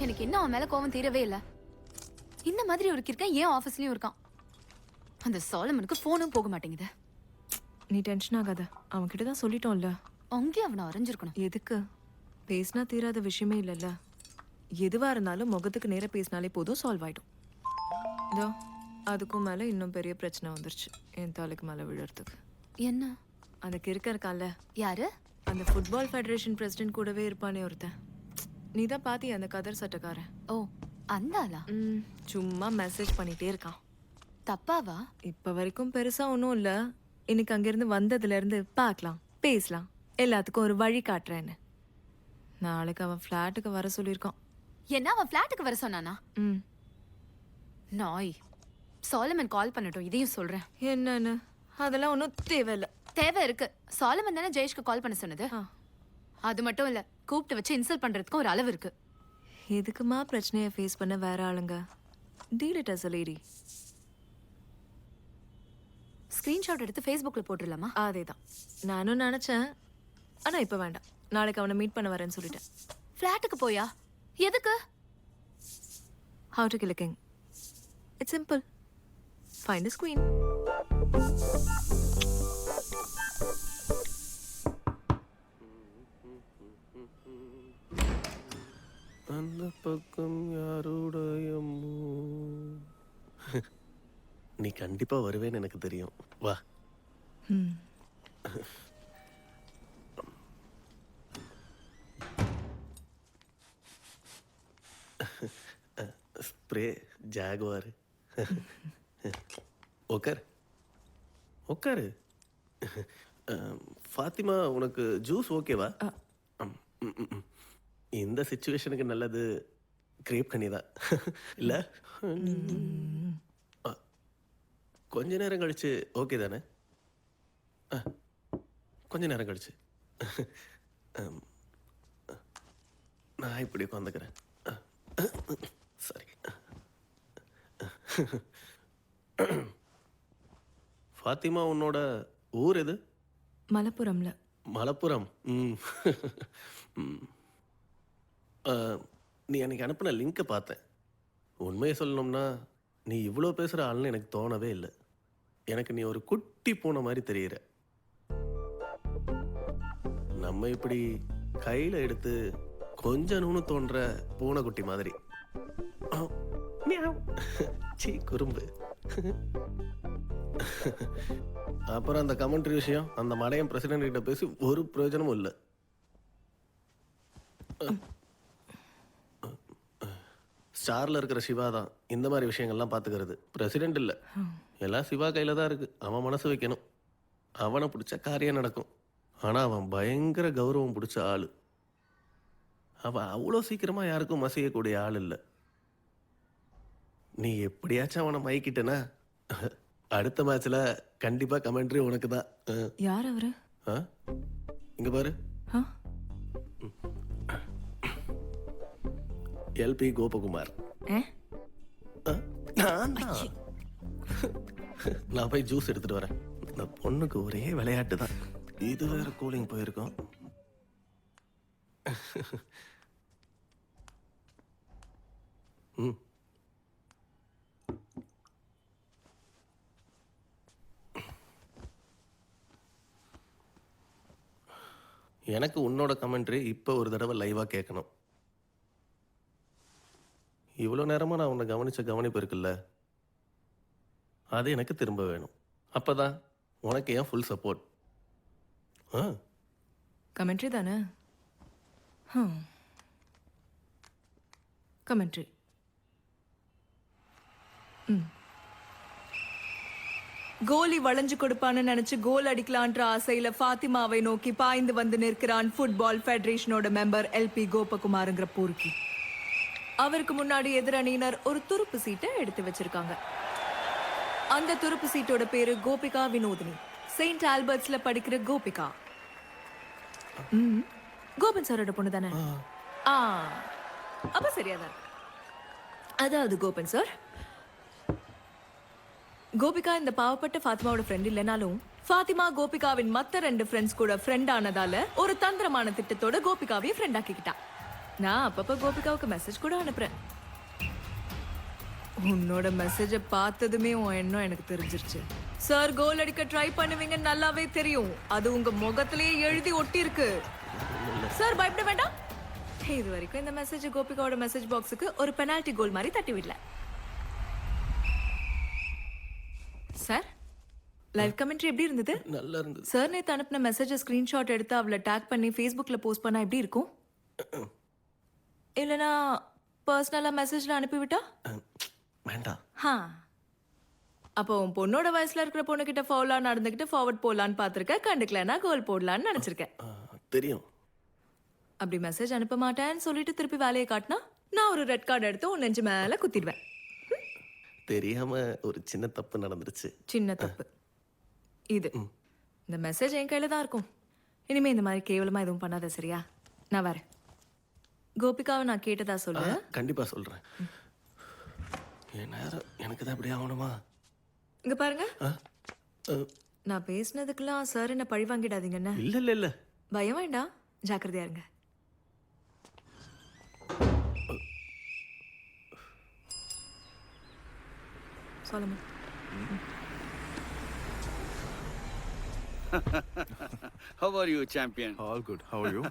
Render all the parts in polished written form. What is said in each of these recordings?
எனக்கு என்ன அவன் மேல கோவம் தீரவே இல்ல. இந்த மாதிரி ஒரு கிறுக்கன் ஏன் ஆபீஸ்லயும் இருக்கான்? அந்த சாலமனுக்கு போனும் போக மாட்டேங்குது. நீ டென்ஷன் ஆகாத, அவன்கிட்ட தான் சொல்லிட்டோம்ல. அங்கேயும் அவனை அரைஞ்சிருக்கணும். எதுக்கு? பேசினா தீராத விஷயமே இல்லைல்ல. எதுவா இருந்தாலும் முகத்துக்கு நேரா பேசினாலே போதும், சால்வ் ஆயிடும். இதோ அதுக்கும் மேல இன்னும் பெரிய பிரச்சனை வந்துருச்சு என் தலைக்கு மேல விழுறதுக்கு. என்ன? அந்த கிறுக்க இருக்கான்ல, யாரு? அந்த ஃபுட்பால் ஃபெடரேஷன் பிரசிடென்ட் கூடவே இருப்பானே ஒருத்தன். நீ தான் பாத்தியா அந்த கதர் சட்டக்காரன்? ஓ, அந்த ஆளா? சும்மா மெசேஜ் பண்ணிட்டே இருக்கான். தப்பாவா? இப்ப வரைக்கும் பெருசா ஒன்றும் இல்ல. இன்னைக்கு அங்கிருந்து வந்ததுல இருந்து பார்க்கலாம், பேசலாம், எல்லாத்துக்கும் ஒரு வழி காட்டுறேன்னு. நாளைக்கு அவன் ஃப்ளாட்டுக்கு வர சொல்லியிருக்கான். என்ன அவன் ஃபிளாட்டுக்கு வர சொன்னானா? நாய். சாலமன் கால் பண்ணட்டும், இதையும் சொல்றேன். என்னன்னு? அதெல்லாம் ஒன்றும் தேவையில்ல. தேவை இருக்கு. சாலமன் தானே ஜெயேஷ்க்கு கால் பண்ண சொன்னது. அது மட்டும் இல்ல, கூப்பிட்டு வச்சு இன்சல்ட் பண்றதுக்கும் ஒரு அளவு இருக்கு. எதுக்குமா பிரச்சனையை ஃபேஸ் பண்ண வேற ஆளுங்க? Deal it as a lady. Screenshot எடுத்து ஃபேஸ்புக்ல போட்டுடலாமா? அதேதான் நானும் நினைச்சேன். ஆனா இப்ப வேண்டாம், நாளைக்கு அவனை மீட் பண்ண வரேன்னு சொல்லிட்டேன். ஃபிளாட்டுக்கு போயா? எதுக்கு? How to kill a king. It's simple. Find his queen. அந்த பக்கம் யாருடைய நீ கண்டிப்பா வருவேன்னு எனக்கு தெரியும். வா. Spray Jaguar. உக்கார் உக்காரு. ஃபாத்திமா, உனக்கு ஜூஸ் ஓகேவா? இந்த சிச்சுவேஷனுக்கு நல்லது கிரேப் கனி தான் இல்லை? கொஞ்ச நேரம் கழிச்சு ஓகே தானே? கொஞ்ச நேரம் கழிச்சு நான் இப்படி உட்காந்துக்கிறேன். சாரி. ஃபாத்திமா, உன்னோட ஊர் எது? மலப்புரம்ல. மலப்புரம். நீ அன்னைக்கு அனுப்பின லிங்கை பார்த்தேன். உண்மையை சொல்லணும்னா நீ இவ்வளோ பேசுகிற ஆள்னு எனக்கு தோணவே இல்லை. எனக்கு நீ ஒரு குட்டி பூனை மாதிரி தெரிகிற. நம்ம இப்படி கையில் எடுத்து கொஞ்சம் நூனு தோன்ற பூனைக்குட்டி மாதிரி. சீ குறும்பு. அப்புறம் அந்த கமெண்ட்ரி விஷயம், அந்த மடையன் பிரசிடென்ட் கிட்ட பேசி ஒரு பிரயோஜனமும் இல்லை. ஸ்டார்ல இருக்கிற சிவா தான் இந்த மாதிரி விஷயங்கள்லாம் பார்த்துக்கிறது. பிரசிடென்ட் இல்லை, எல்லாம் சிவா கையில் தான் இருக்கு. அவன் மனசு வைக்கணும், அவனை பிடிச்ச காரியம் நடக்கும். ஆனால் அவன் பயங்கர கௌரவம் பிடிச்ச ஆள். அவன் அவ்வளோ சீக்கிரமாக யாருக்கும் மசியக்கூடிய ஆள் இல்லை. நீ எப்படியாச்சும் அவனை மயக்கிட்டனா அடுத்த மேட்ச்ல கண்டிப்பா கமெண்ட்ரி உனக்கு தான். யார் அவரு? இங்க பாரு. எல்பி கோபகுமார். நான் போய் ஜூஸ் எடுத்துட்டு வரேன். இந்த பொண்ணுக்கு ஒரே விளையாட்டு தான். இது வேற கூலிங் போயிருக்கோம். எனக்கு உன்னோட கமெண்ட்ரி இப்போ ஒரு தடவை லைவாக கேட்கணும். இவ்வளோ நேரமாக நான் உன்னை கவனித்த கவனிப்பு இருக்குல்ல, அது எனக்கு திரும்ப வேணும். அப்போ தான் உனக்கு ஏன் ஃபுல் சப்போர்ட். கமெண்ட்ரி தானே? கமெண்ட்ரி. கோலி வளைஞ்சு கொடுப்பான்னு நினைச்சு கோல் அடிக்கலான்ற ஆசையில ஃபாத்திமாவை நோக்கி பாய்ந்து வந்து நிற்கிறான் ஃபுட்பால் ஃபெடரேஷனோட மெம்பர் எல்பி கோபகுமார்ங்கிற பொறுக்கி. அவருக்கு முன்னாடி எதிரணியினர் ஒரு துருப்பு சீட்டை எடுத்து வச்சிருக்காங்க. அந்த துருப்பு சீட்டோட பேரு கோபிகா வினோதினி. செயின்ட் ஆல்பர்ட்ஸ்ல படிக்கிற கோபிகா. கோபன் சாரோட பொண்ணு தானே? அப்ப சரியாதான். அதாவது கோபன் சார், கோபிகா இந்த பாவப்பட்ட ஃபாத்திமாவோட ஃப்ரெண்ட் இல்லைனாலும் ஃபாத்திமா கோபிகாவின் மத்த 2 ஃப்ரெண்ட்ஸ் கூட ஃப்ரெண்ட் ஆனதால ஒரு தந்திரமான திட்டத்தோட கோபிகாவையும் ஃப்ரெண்ட் ஆக்கிக்கிட்டா. நான் அப்பப்ப கோபிகாவுக்கு மெசேஜ் கூட அனுப்புறேன். உன்னோட மெசேஜை பார்த்ததுமே உன் எண்ணம் எனக்கு தெரிஞ்சிருச்சு. சார் கோல் அடிக்க ட்ரை பண்ணுவீங்க நல்லாவே தெரியும். அது உங்க முகத்திலேயே எழுதி ஒட்டி இருக்கு. சார் பயப்பட வேண்டாம். இது வரைக்கும் இந்த மெசேஜ் கோபிகாவோட மெசேஜ் பாக்ஸுக்கு ஒரு பெனால்டி கோல் மாதிரி தட்டி விடல. சார் லைவ் கமெண்ட்ரி எப்படி இருந்தது? நல்லா இருந்தது. சார் நேத்து அனுப்பின மெசேஜை ஸ்கிரீன்ஷாட் எடுத்து அவளை டேக் பண்ணி ஃபேஸ்புக்ல போஸ்ட் பண்ணா எப்படி இருக்கும்? இல்லனா பர்சனலா மெசேஜ்ல அனுப்பிவிட்டா? வேண்டாம். ஹா. அப்போ உன் பொண்ணோட வயசுல இருக்கிற பொண்ணு கிட்ட ஃபவுலா நடந்துக்கிட்டு ஃபார்வர்ட் போடலான்னு பார்த்திருக்க, கண்டுக்கலனா கோல் போடலான்னு நினைச்சிருக்கேன். தெரியும். அப்படி மெசேஜ் அனுப்ப மாட்டேன்னு சொல்லிட்டு திருப்பி வேலையை காட்டினா நான் ஒரு ரெட் கார்டு எடுத்து உன் நெஞ்சு மேல குத்திடுவேன். தெரியாம ஒரு சின்ன தப்பு நடந்துருச்சு. சின்ன தப்பு இது. இந்த மெசேஜ் என் கையில தான் இருக்கும். இனிமே இந்த மாதிரி கேவலமா எதுவும் பண்ணாத, சரியா? நான் வரேன். கோபிகாவை நான் கேட்டதா சொல்லு. கண்டிப்பா சொல்றேன். என் நேரம் எனக்கு தான் இப்படி ஆகணுமா? இங்க பாருங்க, நான் பேசினதுக்கெல்லாம் சார் என்ன பழி வாங்கிடாதீங்கன்னு. இல்ல இல்ல இல்ல. பயம் வேண்டாம், ஜாக்கிரதையா இருங்க. சொல்லுங்க. How are you, champion? All good. How are you?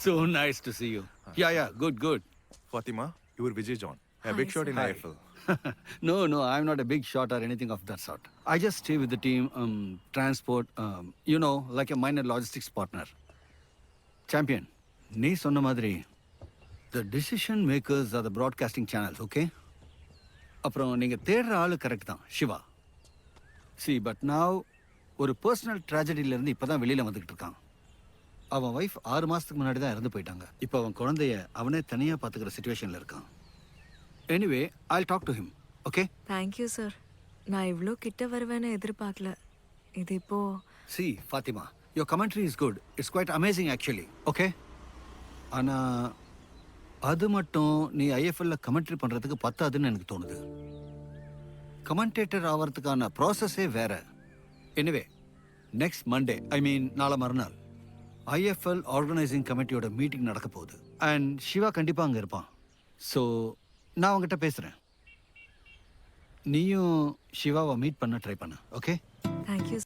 So nice to see you. Yeah, good, good. Fatima, you were Vijay John. A big shot in IFL. No, I'm not a big shot or anything of that sort. I just stay with the team, transport, like a minor logistics partner. Champion, நீ சொன்ன மாதிரி the decision makers are the broadcasting channels, okay? அப்புறம் நீங்க தேடுற ஆளு correct தான், Siva. See, but now ஒரு personal ட்ராஜடியிலேருந்து இப்போ தான் வெளியில் வந்துக்கிட்டு இருக்கான். அவன் ஒய்ஃப் 6 மாதத்துக்கு முன்னாடி தான் இறந்து போயிட்டாங்க. இப்போ அவன் குழந்தைய அவனே தனியாக பார்த்துக்கிற சுச்சுவேஷனில் இருக்கான். Anyway I'll talk to him, okay? Thank you sir. நான் இவ்வளோ கிட்ட வருவேன்னு எதிர்பார்க்கல. இது இப்போ See, Fatima, your commentary is good. It's quite amazing actually, okay? ஆனால் அது மட்டும் நீ ஐஎஃப்எல்ல கமெண்ட்ரி பண்ணுறதுக்கு பத்தாதுன்னு எனக்கு தோணுது. கமெண்டேட்டர் ஆகிறதுக்கான ப்ராசஸே வேற. எனிவே நெக்ஸ்ட் மண்டே, நாளை மறுநாள் ஐஎஃப்எல் ஆர்கனைசிங் கமிட்டியோட மீட்டிங் நடக்க போகுது. அண்ட் சிவா கண்டிப்பாக அங்கே இருப்பான். ஸோ நான் அவங்ககிட்ட பேசுகிறேன். நீயும் சிவாவை மீட் பண்ண ட்ரை பண்ண, ஓகே? தேங்க்யூ